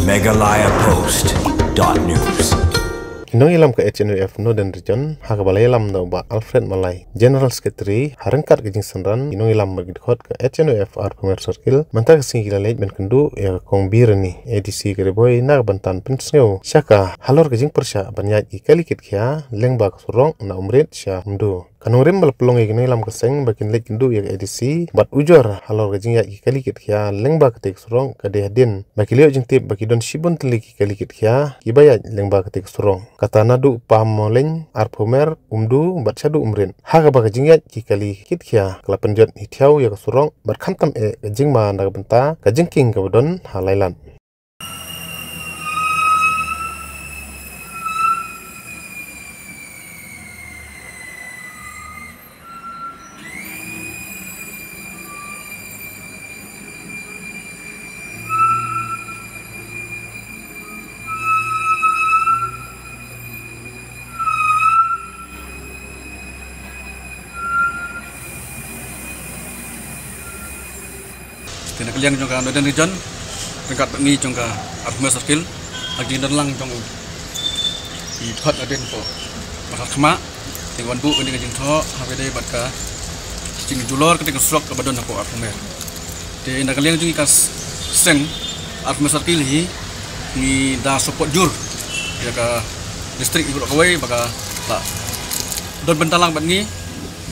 megalayapost.news. Inong ilam ke HNUF Northern Region hakabalay ilam daw ba Alfred Malay General Secretary harangkat gajing sanran inong ilam magidkot ke HNUF Arpumer Circle mantag singila lej ben kendu ya kong birani ADC kereboy nagbantan pensneu syaka halor gajing persya banyaj ikalikit kya lengba surong na umrit sya mdu kanurem bal pelong inong ilam keseng bakin lej kendu ya ADC bat ujor halor gajing ya ikalikit kya lengba ketik surong kade hadin bakilio jing tip bakidon shibun teliki ikalikit kya kibayaj lengba ketik surong kata nadu pamoleng arpumer umdu bat syadu umrin haga baga jingyat kikali kitkia kala penjot hitiau ya kasurong bat khantam gajing ma naga benta gajing king kabadon halailan Kena kalian jongka Northern Region, dekat bengi jongka Arpumer Circle, lagi dalang jong di pot aden po pasal kema, tinggal bu ini kajing tho, habis batka cing julor ketika surok ke badan po Arpumer. Di nak kalian jong ikas seng Arpumer Circle ni dah support jur, ya ke distrik ibu kawai baka tak. Don bentalang bengi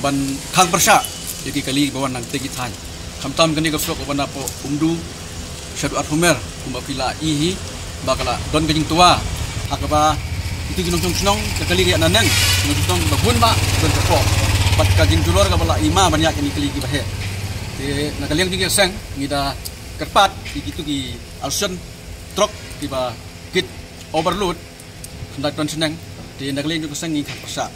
ban kang persya, jadi kali bawa nang tegi thai. Kamtam kini keslok kepada po umdu syadu Arpumer umbapila ihi bakala don kejing tua hakaba itu jinong senong kekali riak naneng jinong senong bagun ba don kepo bat kajing julor kabala ima banyak ini kali ki bahe te nakaliang jingi seng ngida kerpat gitu ki alsun truk tiba kit overload hendak don seneng te nakaliang juga seng ngika persa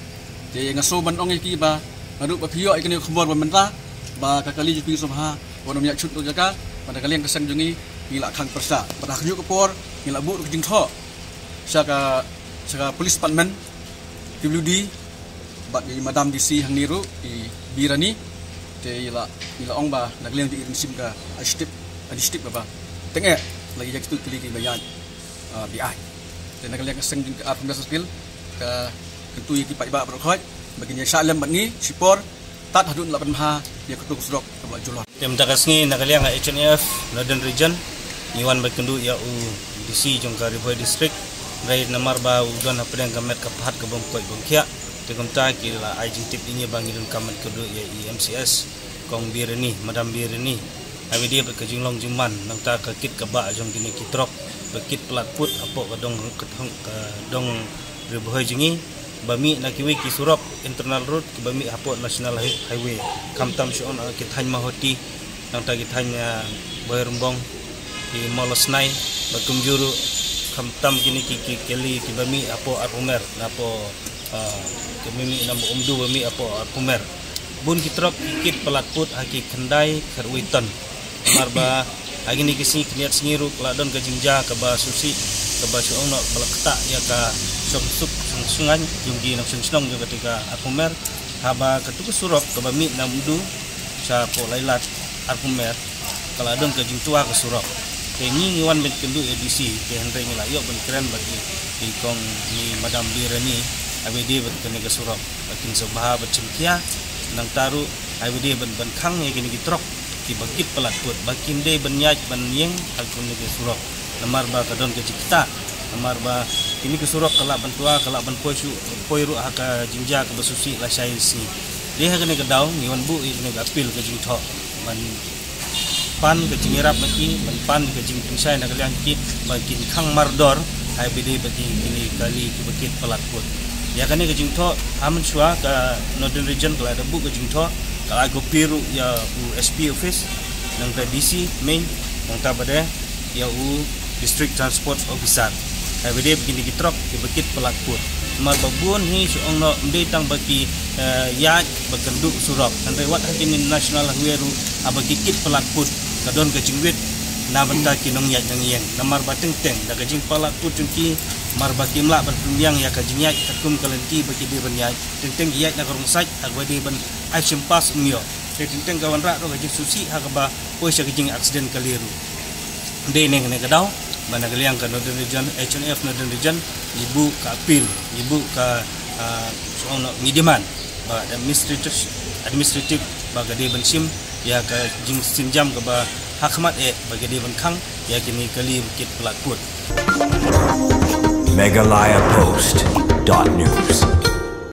te ngaso ban ong ki ba ngadu bapio ikini khumor pemerintah ba kakali jupi subha wono minyak cut jaga pada kalian kesan jungi ngila khang persa pada khyu kepor ngila bu kejing tho saka police department WD bat di madam DC hang niru di birani te ila ong ba nakalian di sim ka adistip ba tenge lagi jak tu kali ki bayan BI te nakalian kesan jungi Arpumer Circle ka kentu ki pai ba berkhoi baginya salam bat ni sipor tat hadun 8 ha dia ketuk surok kebak julor tem takasngi nakaliang HNF Northern Region iwan bakendu ya u DC jongkari boy district rai namar ba udon hapren kamet kapat ke bongkoi bongkia te konta kila ajing tip ini bangilun kamet kedu ya MCS kong bireni madam bireni abi dia bekajing long juman nang ta kakit kebak jong kini kitrok bekit pelat put apo kadong dong riboy jingi bami nakiwi ki surop internal road ki bami hapot national highway kamtam syon kit hany mahoti nang tagi hanya bayrumbong ki molosnai bakum juru kamtam kini ki keli ki bami apo Arpumer napo ki bami nam umdu bami apo Arpumer bun ki trok kit pelatput haki kendai kerwiton marba agini kisi kniat singiru keladon ke jingja ke ba susi ke ba syong no balakta ya ka sup sungan junggi nang senong juga ketika Arpumer haba ketuku surop ke bami namdu sa po lailat Arpumer kaladon ke jingtua ke surop kengi ngiwan ben kendu ADC ke Henry Milayo ben keren bagi di kong ni madam birani abd ben kene ke surop bakin subha bacimkia nang taru abd ben khang ye kini gitrok ki bagit pelatput bakin de ben nyaj ben yeng akun ke surop namar ba kadon ke cipta namar ba ini kesurok kalak bantua kalak ban poiru haka jinja ke basusi la sainsi dia hakane kedau ngiwan bu ini gapil ke jingtho ban pan ke jingirap bagi ban ke jing pingsai nak kalian ki bakin khang mardor hai bidi bagi ini kali ke bekit pelatput ya kane ke jingtho amun sua ke Northern Region kala ada bu ke jingtho kala go piru ya USP office nang ke DC main nang ta bade ya district transport officer abd begini gitrok ke bekit pelatput mar babun hi suong no ndetang bagi ya bakenduk surop kan rewat hakini national highway abagi kit pelatput kadon ke jingwit na benta kinong ya yang namar bateng teng daga jing pelatput jungki mar bagi mla berpinjang ya kajing ya takum kalenti bagi di ban ya teng teng ya na karung sai agwadi ban action pass mio teng teng kawan ra ro kajing susi hakaba poisa kajing accident kaliru de neng ne kadau mana kalian ke Northern Region HNF Northern Region ibu ke apil ibu ke soal ngidiman ba administrative ba gade bensim ya ke jing sinjam ke ba hakmat bagi dia benkang ya kini kali bukit pelat put Megalayapost.news